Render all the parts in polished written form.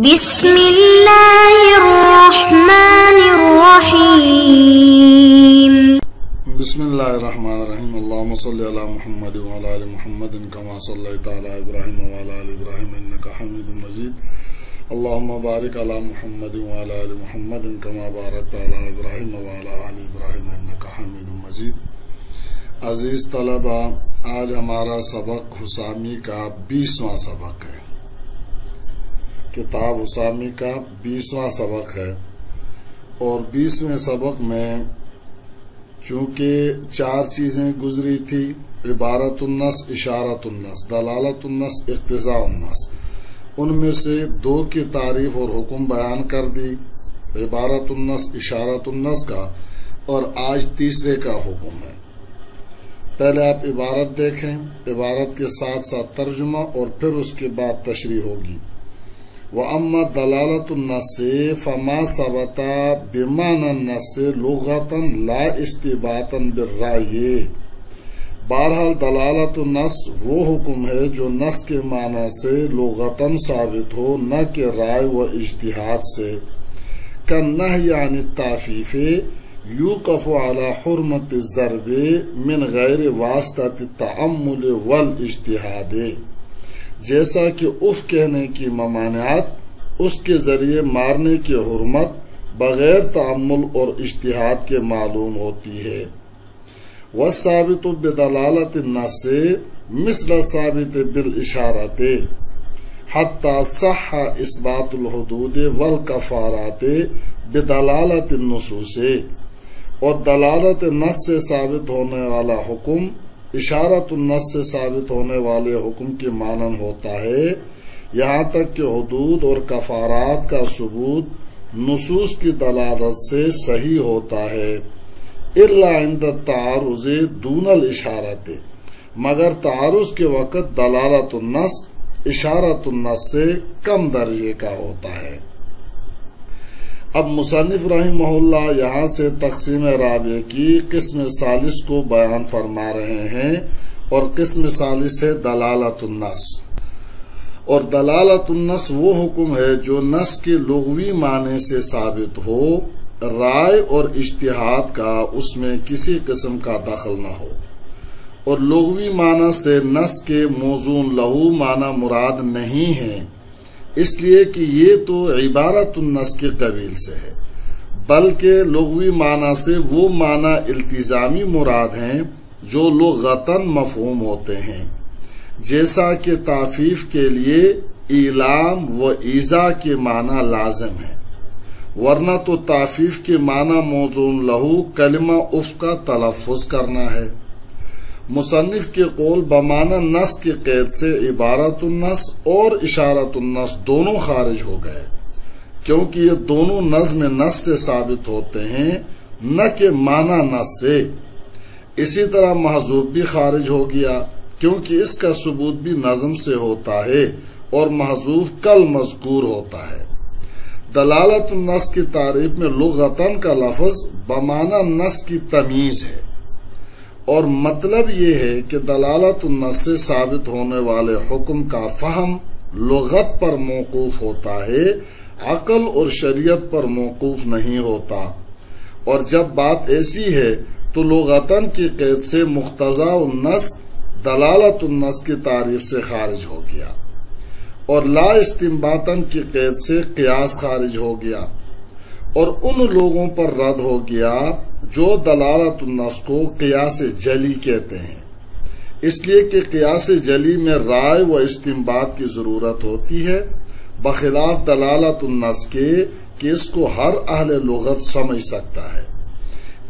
بسم اللہ الرحمن الرحیم بسم اللہ الرحمن الرحیم اللہم صلی علی محمد وعلی آل محمد کما صلیت علی ابراہیم وعلی آل ابراہیم انکا حمید مجید اللہم بارک علی محمد وعلی آل محمد کما بارکت علی ابراہیم وعلی آل ابراہیم انکا حمید مجید۔ عزیز طلبہ، آج ہمارا سبق حسامی کا 20واں سبق ہے۔ کتاب حسامی کا 20واں سبق ہے، اور 20ویں سبق میں چونکہ 4 چیزیں گزری تھی: عبارت النص، اشارت النص، دلالت النص، اقتضاء النص، ان میں سے 2 کی تعریف اور حکم بیان کر دی، عبارت النص، اشارت النص کا، اور آج تیسرے کا حکم ہے۔ پہلے آپ عبارت دیکھیں، عبارت کے ساتھ ساتھ ترجمہ اور پھر اس کے بعد تشریح ہوگی۔ وَأَمَّا دَلَالَةُ النَّصِّ فَمَا ثَبَتَ بِمَعْنَى النَّصِّ لُغَةً لَا اسْتِبَاطًا بِالرَّأْيِ۔ بہرحال دلالت النص وہ حکم ہے جو نص کے معنی سے لغتاً ثابت ہو، نہ کہ رائے و اجتہاد سے۔ كالنهي عن التعفیف یوقف على حرمت الضرب من غیر واسطة التأمل والاجتہاد، جیسا کہ اف کہنے کی ممانعت اس کے ذریعے مارنے کی حرمت بغیر تأمل اور اجتہاد کے معلوم ہوتی ہے۔ والثابت بدلالت النص مثل ثابت بالاشارت حتی صح اثبات الحدود والکفارات بدلالت النصوص، اور دلالت نص سے ثابت ہونے والا حکم اشارت النص سے ثابت ہونے والے حکم کے مانند ہوتا ہے، یہاں تک کہ حدود اور کفارات کا ثبوت نصوص کی دلالت سے صحیح ہوتا ہے، الا عند التعارض دون الاشارت، مگر تعارض کے وقت دلالت النص اشارت النص سے کم درجے کا ہوتا ہے۔ اب مصنف رحمہ اللہ یہاں سے تقسیم رابع کی قسم ثالث کو بیان فرما رہے ہیں، اور قسم ثالث ہے دلالت النص۔ اور دلالت النص وہ حکم ہے جو نص کے لغوی معنی سے ثابت ہو، رائے اور اجتہاد کا اس میں کسی قسم کا دخل نہ ہو، اور لغوی معنی سے نص کے موزون لہو معنی مراد نہیں ہے، اس لیے کہ یہ تو عبارت النص کے قبیل سے ہے، بلکہ لغوی معنی سے وہ معنی التزامی مراد ہیں جو لغتاً مفہوم ہوتے ہیں، جیسا کہ تعفیف کے لیے اعلام و ایذا کے معنی لازم ہے، ورنہ تو تعفیف کے معنی موزون لہو کلمہ اف کا تلفظ کرنا ہے۔ مصنف کے قول بمعنی نص کی قید سے عبارت النص اور اشارت النص دونوں خارج ہو گئے، کیونکہ یہ دونوں نظم نص سے ثابت ہوتے ہیں، نہ کہ معنی نص سے۔ اسی طرح محذوف بھی خارج ہو گیا، کیونکہ اس کا ثبوت بھی نظم سے ہوتا ہے اور محذوف کل مذکور ہوتا ہے۔ دلالت النص کی تعریف میں لغتاً کا لفظ بمعنی نص کی تمیز ہے، اور مطلب یہ ہے کہ دلالت النص سے ثابت ہونے والے حکم کا فہم لغت پر موقوف ہوتا ہے، عقل اور شریعت پر موقوف نہیں ہوتا، اور جب بات ایسی ہے تو لغتاً کی قید سے مقتضا النص دلالت النص کی تعریف سے خارج ہو گیا، اور لا استنباطاً کی قید سے قیاس خارج ہو گیا، اور ان لوگوں پر رد ہو گیا جو دلالت النص کو قیاس جلی کہتے ہیں، اس لیے کہ قیاس جلی میں رائے و استنباط کی ضرورت ہوتی ہے، بخلاف دلالت النص کے کہ اس کو ہر اہل لغت سمجھ سکتا ہے۔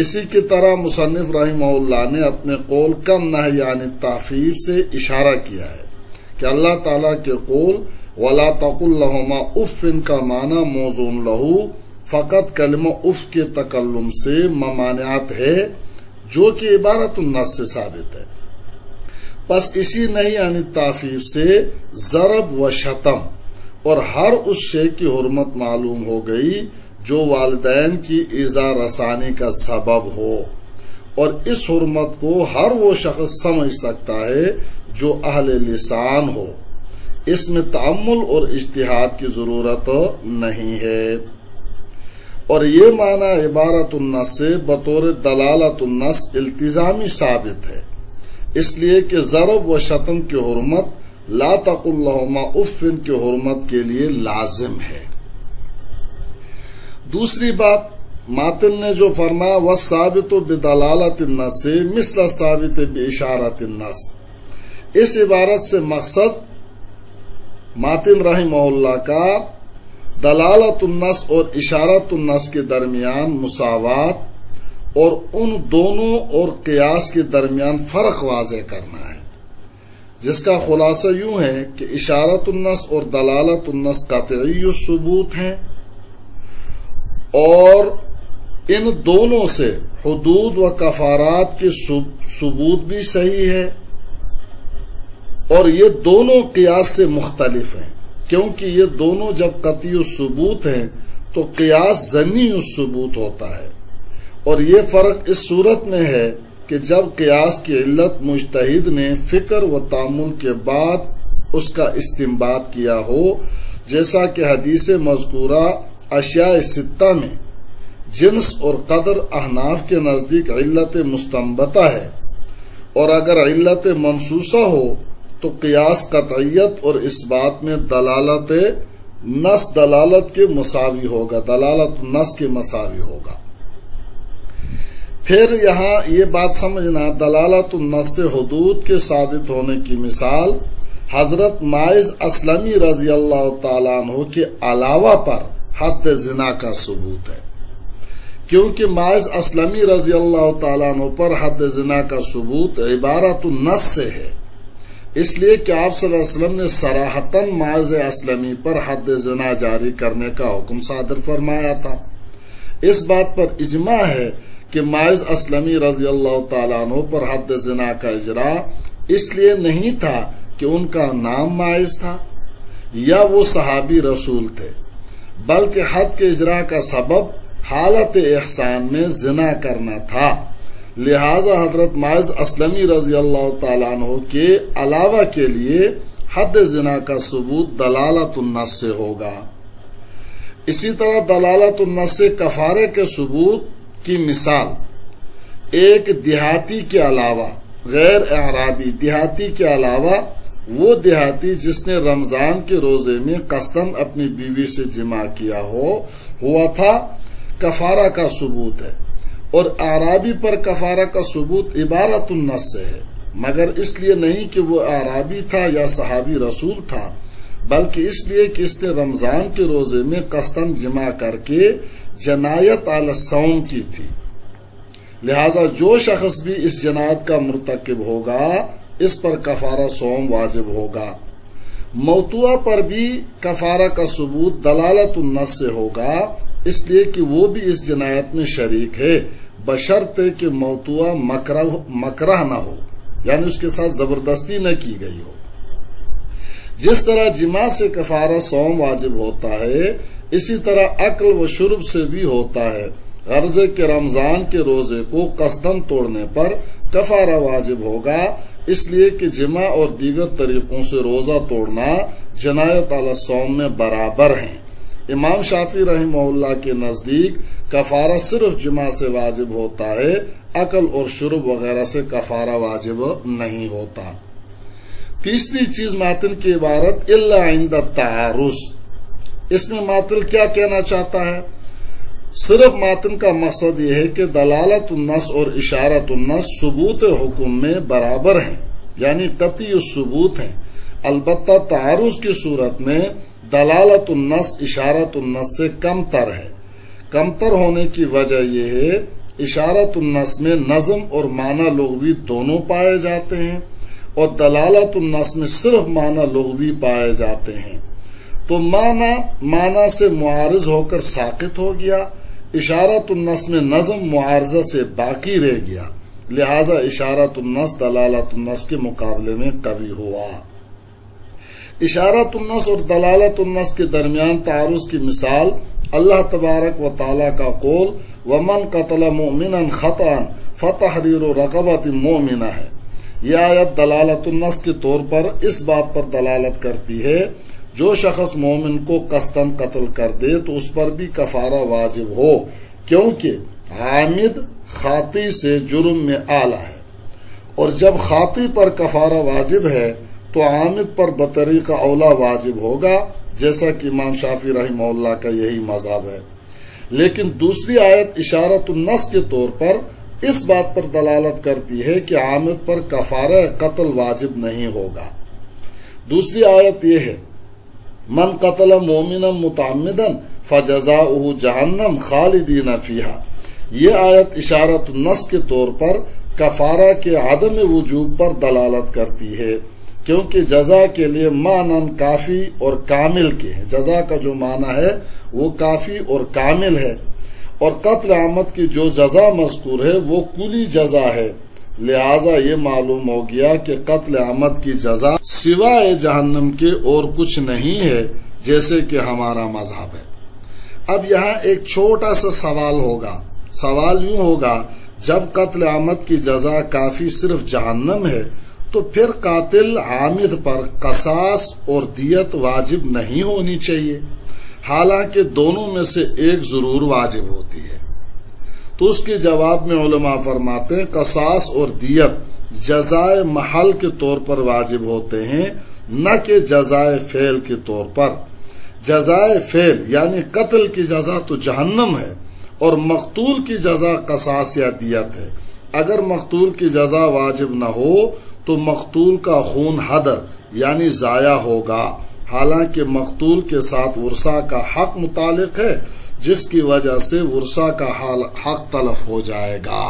اسی کی طرح مصنف رحمہ اللہ نے اپنے قول كالنهي عن التعفیف سے اشارہ کیا ہے کہ اللہ تعالیٰ کے قول وَلَا تَقُلْ لَهُمَا اُفٍ کا معنی موزون لہو فقط کلمہ اف کے تکلم سے ممانعت ہے، جو کہ عبارت النص سے ثابت ہے۔ پس اسی نہیں یعنی تعفیف سے ضرب و شتم اور ہر اس شے کی حرمت معلوم ہو گئی جو والدین کی ایذا رسانی کا سبب ہو، اور اس حرمت کو ہر وہ شخص سمجھ سکتا ہے جو اہل لسان ہو، اس میں تعمل اور اجتہاد کی ضرورت نہیں ہے۔ اور یہ معنی عبارت النص سے بطور دلالت النص التزامی ثابت ہے، اس لیے کہ ضرب و شتم کی حرمت لا تقل لہما اف کی حرمت کے لیے لازم ہے۔ دوسری بات، ماتن نے جو فرمایا والثابت بدلالت النص مثل ثابت باشارت النص، اس عبارت سے مقصد ماتن رحمہ اللہ کا دلالت النص اور اشارت النص کے درمیان مساوات اور ان دونوں اور قیاس کے درمیان فرق واضح کرنا ہے، جس کا خلاصہ یوں ہے کہ اشارت النص اور دلالت النص قطعی الثبوت ہیں، اور ان دونوں سے حدود و کفارات کے ثبوت بھی صحیح ہے، اور یہ دونوں قیاس سے مختلف ہیں، کیونکہ یہ دونوں جب قطعی الثبوت ہیں تو قیاس ظنی الثبوت ہوتا ہے، اور یہ فرق اس صورت میں ہے کہ جب قیاس کی علت مجتہد نے فکر و تأمل کے بعد اس کا استنباط کیا ہو، جیسا کہ حدیث مذکورہ اشیاء ستہ میں جنس اور قدر احناف کے نزدیک علت مستنبطہ ہے، اور اگر علت منصوصہ ہو تو قیاس قطعیت اور اس بات میں دلالت نص دلالت کے مساوی ہوگا، دلالت نص کے مساوی ہوگا۔ پھر یہاں یہ بات سمجھنا، دلالت النص سے حدود کے ثابت ہونے کی مثال حضرت ماعز اسلمی رضی اللہ تعالیٰ عنہ کے علاوہ پر حد زنا کا ثبوت ہے، کیونکہ ماعز اسلمی رضی اللہ تعالیٰ عنہ پر حد زنا کا ثبوت عبارت النص سے ہے، اس لیے کہ آپ صلی اللہ علیہ وسلم نے صراحتاً ماعز اسلمی پر حد زنا جاری کرنے کا حکم صادر فرمایا تھا۔ اس بات پر اجماع ہے کہ ماعز اسلمی رضی اللہ تعالیٰ عنہ پر حد زنا کا اجرا اس لیے نہیں تھا کہ ان کا نام ماعز تھا یا وہ صحابی رسول تھے، بلکہ حد کے اجرا کا سبب حالت احسان میں زنا کرنا تھا، لہذا حضرت ماعز اسلمی رضی اللہ تعالیٰ عنہ کے علاوہ کے لیے حد زنا کا ثبوت دلالت النص سے ہوگا۔ اسی طرح دلالت النص سے کفارے کے ثبوت کی مثال ایک دیہاتی کے علاوہ، غیر اعرابی دیہاتی کے علاوہ وہ دیہاتی جس نے رمضان کے روزے میں قصداً اپنی بیوی سے جماع کیا ہوا تھا، کفارہ کا ثبوت ہے، اور اعرابی پر کفارہ کا ثبوت عبارت النص سے ہے، مگر اس لیے نہیں کہ وہ اعرابی تھا یا صحابی رسول تھا، بلکہ اس لیے کہ اس نے رمضان کے روزے میں قصداً جماع کر کے جنایت علی الصوم کی تھی، لہذا جو شخص بھی اس جنایت کا مرتکب ہوگا اس پر کفارہ صوم واجب ہوگا۔ موتوعہ پر بھی کفارہ کا ثبوت دلالت النص سے ہوگا، اس لیے کہ وہ بھی اس جنایت میں شریک ہے، بشرطے کہ موتوعہ مکرہ نہ ہو، یعنی اس کے ساتھ زبردستی نہ کی گئی ہو۔ جس طرح جماع سے کفارہ صوم واجب ہوتا ہے، اسی طرح اکل و شرب سے بھی ہوتا ہے، غرض کہ رمضان کے روزے کو قصداً توڑنے پر کفارہ واجب ہوگا، اس لیے کہ جماع اور دیگر طریقوں سے روزہ توڑنا جنایت علی الصوم میں برابر ہیں۔ امام شافعی رحمہ اللہ کے نزدیک کفارہ صرف جماع سے واجب ہوتا ہے، عقل اور شرب وغیرہ سے کفارہ واجب نہیں ہوتا۔ تیسری چیز ماتن کی عبارت الا عند التعارض، اس میں ماتن کیا کہنا چاہتا ہے؟ صرف ماتن کا مقصد یہ ہے کہ دلالت النص اور اشارت النص ثبوت حکم میں برابر ہیں، یعنی قطعی الثبوت ہیں، البتہ تعارض کی صورت میں دلالت النص اشارت النص سے کم تر ہے۔ کم تر ہونے کی وجہ یہ ہے اشارت النص میں نظم اور معنی لغوی دونوں پائے جاتے ہیں، اور دلالت النص میں صرف معنی لغوی پائے جاتے ہیں، تو معنی سے معارض ہو کر ساقط ہو گیا، اشارت النص میں نظم معارضہ سے باقی رہ گیا، لہذا اشارت النص دلالت النص کے مقابلے میں قوی ہوا۔ اشارت النص اور دلالت النص کے درمیان تعارض کی مثال اللہ تبارک و تعالیٰ کا قول وَمَنْ قَتَلَ مُؤْمِنًا خَطَأً فَتَحْرِيرُ رَقَبَةٍ مُؤْمِنَةٍ ہے، یہ آیت دلالت النص کے طور پر اس بات پر دلالت کرتی ہے جو شخص مومن کو قصداً قتل کر دے تو اس پر بھی کفارہ واجب ہو، کیونکہ عامد خاطی سے جرم میں اعلیٰ ہے، اور جب خاطی پر کفارہ واجب ہے تو عامد پر بطریقہ اولا واجب ہوگا، جیسا کہ امام شافعی رحمہ اللہ کا یہی مذہب ہے۔ لیکن دوسری آیت اشارۃ النص کے طور پر اس بات پر دلالت کرتی ہے کہ عامد پر کفارہ قتل واجب نہیں ہوگا۔ دوسری آیت یہ ہے من قتل مومنا متعمدا فجزاؤہ جہنم خالدین فیہا۔ یہ آیت اشارۃ النص کے طور پر کفارہ کے عدم وجوب پر دلالت کرتی ہے، کیونکہ جزا کے لیے معنی کافی اور کامل کے ہے، جزا کا جو معنی ہے وہ کافی اور کامل ہے، اور قتل عمد کی جو جزا مذکور ہے وہ کلی جزا ہے، لہذا یہ معلوم ہو گیا کہ قتل عمد کی جزا سوائے جہنم کے اور کچھ نہیں ہے، جیسے کہ ہمارا مذہب ہے۔ اب یہاں ایک چھوٹا سا سوال ہوگا، سوال یوں ہوگا جب قتل عمد کی جزا کافی صرف جہنم ہے تو پھر قاتل عامد پر قصاص اور دیت واجب نہیں ہونی چاہیے، حالانکہ دونوں میں سے ایک ضرور واجب ہوتی ہے۔ تو اس کے جواب میں علماء فرماتے ہیں قصاص اور دیت جزائے محل کے طور پر واجب ہوتے ہیں، نہ کہ جزائے فعل کے طور پر۔ جزائے فعل یعنی قتل کی جزا تو جہنم ہے، اور مقتول کی جزا قصاص یا دیت ہے۔ اگر مقتول کی جزا واجب نہ ہو تو مقتول کا خون ہدر یعنی ضائع ہوگا، حالانکہ مقتول کے ساتھ ورثہ کا حق متعلق ہے، جس کی وجہ سے ورثہ کا حق تلف ہو جائے گا۔